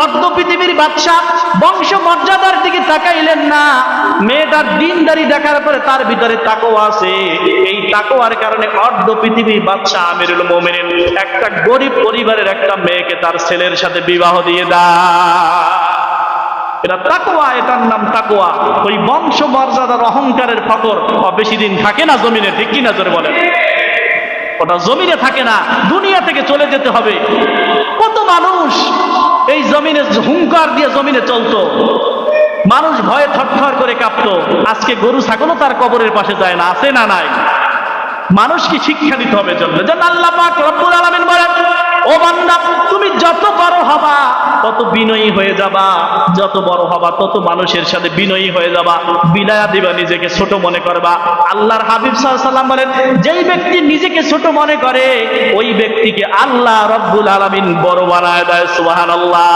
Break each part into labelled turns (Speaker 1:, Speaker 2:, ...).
Speaker 1: অর্ধ পৃথিবীর বাদশা, বংশ মর্যাদার দিকে তাকাইলেন না। মেয়েটার দিনদারি দেখার পরে তার ভিতরে তাকওয়া আছে, এই তাকওয়ার কারণে অর্ধ পৃথিবীর বাদশা আমিরুল মুমিনিন একটা গরিব পরিবারের একটা মেয়েকে তার ছেলের সাথে বিবাহ দিয়ে দেয়। এটা তাকওয়া, এটার নাম তাকওয়া। ওই বংশ মর্যাদার অহংকারের ফকর বেশি দিন থাকে না জমিনে, ঠিক কিনা জোরে বলেন? ওটা জমিনে থাকে না, দুনিয়া থেকে চলে যেতে হবে। কত মানুষ এই জমিনে হুঙ্কার দিয়ে জমিনে চলতো, মানুষ ভয়ে থরথর করে কাঁপতো। আজকে গরু ছাগলও তার কবরের পাশে যায় না, আছে না নাই? মানুষকে শিক্ষা দিতে হবে জন্য। যেন আল্লাহ পাক রব্বুল আলামিন বলেন, ও বান্দা তুমি যত বড় হবা তত বিনয়ী হয়ে যাবা, যত বড় হবা তত মানুষের সাথে বিনয়ী হয়ে যাবা, বিলায়া দিবা, নিজেকে ছোট মনে করবা। আল্লাহর হাবিব সাল্লাল্লাহু আলাইহি ওয়াসাল্লাম বলেন, যেই ব্যক্তি নিজেকে ছোট মনে করে ওই ব্যক্তিকে আল্লাহ রব্বুল আলামিন বড় বানায় দেয়। সুবহানাল্লাহ।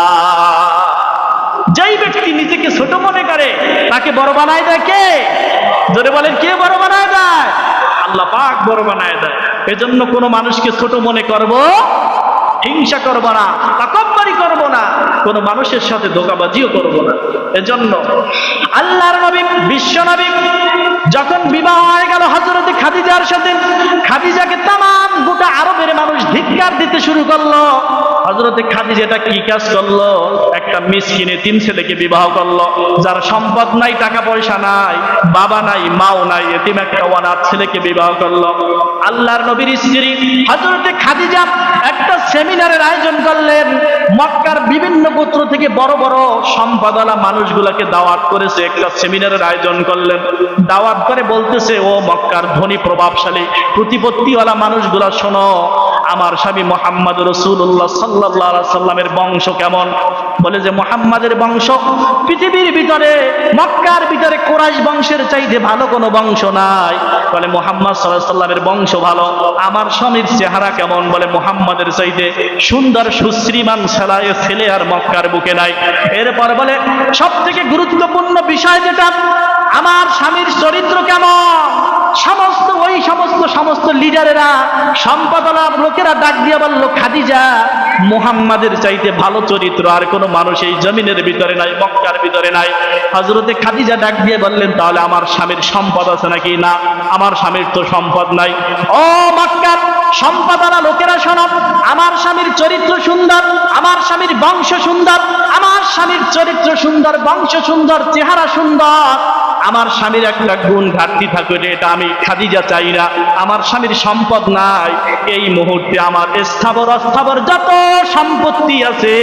Speaker 1: যেই ব্যক্তি নিজেকে ছোট মনে করে তাকে বড় বানায় দেয় কে? জোরে বলেন, কে বড় বানায় দেয়? আল্লাহ পাক বড় বানায় দেয়। এজন্য কোনো মানুষকে ছোট মনে করব, হিংসা করব না, তাকাব্বুরি করব না, কোনো মানুষের সাথে ধোঁকাবাজিও করব না। এজন্য আল্লাহর নবী, বিশ্ব নবী যখন বিবাহ হয়ে গেল হযরত খাদিজার সাথে, খাদিজাকে তামাম গোটা আরবের মানুষ ধিক্কার দিতে শুরু করলো। হযরত খাদিজা এটা কি কাজ করলো? একটা মিসকিন এতিম ছেলেকে বিবাহ করলো, যার সম্পদ নাই, টাকা পয়সা নাই, বাবা নাই, মাও নাই, এতিম একটা অনাথ ছেলেকে বিবাহ করলো। আল্লাহর নবীর স্ত্রী হযরত খাদিজা একটা সেমিনারের আয়োজন করলেন। মক্কার বিভিন্ন গোত্র থেকে বড় বড় সম্পদওয়ালা মানুষগুলোকে দাওয়াত করেছে, একটা সেমিনারের আয়োজন করলেন। দাওয়াত করে বলতেছে, ও মক্কার ধনী প্রভাবশালী প্রতিপত্তিওয়ালা মানুষগুলা শোনো, আমার স্বামী মুহাম্মদ রাসূলুল্লাহ সাল্লাল্লাহু আলাইহি সাল্লামের বংশ কেমন? বলে যে মুহাম্মাদের বংশ পৃথিবীর ভিতরে, মক্কার ভিতরে কুরাইশ বংশের চাইতে ভালো কোনো বংশ নাই। বলে মুহাম্মদ সাল্লাল্লাহু আলাইহি সাল্লামের বংশ ভালো। আমার স্বামীর চেহারা কেমন? বলে মুহাম্মাদের চাইতে সুন্দর সুশ্রীমান ছেলে আর মক্কার বুকে নাই। এরপর বলে সবথেকে গুরুত্বপূর্ণ বিষয় যেটা, আমার স্বামীর চরিত্র কেমন? সমস্ত লিডারেরা, সম্পদওয়ালা লোকেরা ডাক দিয়ে বলল, খাদিজা মুহাম্মাদের চাইতে ভালো চরিত্র আর কোনো মানুষ এই জমিনের ভিতরে নাই, মক্কার ভিতরে নাই। হযরতে খাদিজা ডাক দিয়ে বললেন, তাহলে আমার স্বামীর সম্পদ আছে নাকি? না, আমার স্বামীর তো সম্পদ নাই। ও মক্কার সম্পদওয়ালা লোকেরা শোনো, আমার স্বামীর চরিত্র সুন্দর, আমার স্বামীর বংশ সুন্দর, আমার স্বামীর চরিত্র সুন্দর, বংশ সুন্দর, চেহারা সুন্দর। আমার স্বামীর একটা গুণ ঘাটতি থাকলে এটা আমি খাদিজা চাই না। আমার স্বামীর সম্পদ নাই, এই মুহূর্তে আমার স্থাবর অস্থাবর যত সম্পত্তি আছে